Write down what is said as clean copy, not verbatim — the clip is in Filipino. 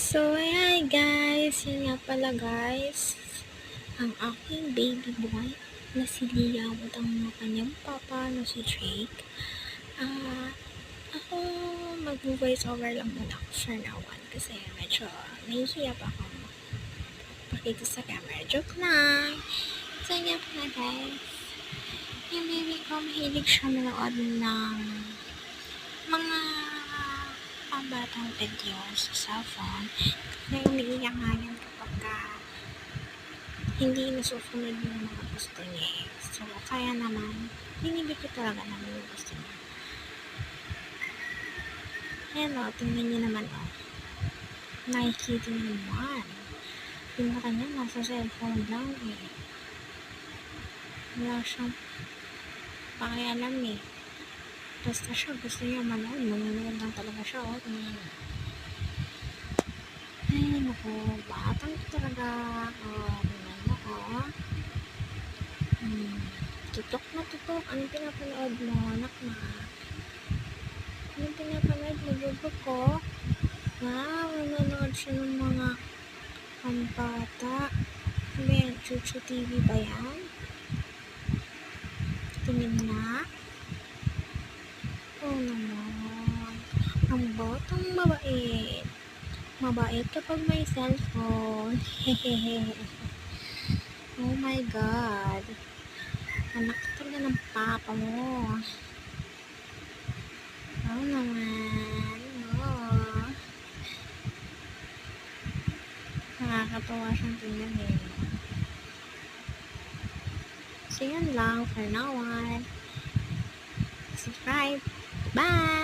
So, hi guys! Yan nga pala guys, ang aking baby boy na si Liam at ang kanyang papa na si Drake. Ako mag-voice over lang muna ako for now kasi medyo nahihiya pa ako pakita sa camera. Joke lang! So, yan nga pala guys, yung baby ko mahilig siya manood ng mga pambatang video sa cellphone. Kaya umiiyak nga yan kapag hindi nasusunod yung mga gusto niya. So, kaya naman, binibig ko talaga naman yung gusto niya. Ayan o, tingnan niyo naman o. Nakikita niyo naman. Yung na kanya, nasa cellphone lang eh. Wala siyang pakialam eh. Basta siya, gusto niya manood. Manonood lang talaga siya o. Ay, naku, batang talaga. Tingnan mo o. Tutok na tutok. Anong pinapanood mo, anak na? Anong pinapanood mo, bubo ko? Wow, nanonood siya ng mga pambata. May Chuchu TV ba yan? Tingin na? Oo naman. Ang batang mabait. Mabait kapag may cellphone. Hehehe. Oh my God. Anak talaga ng papa mo. Oo naman. Oo. Nakakatawa siyang tingnan eh. So yun lang for now on. Subscribe. Bye!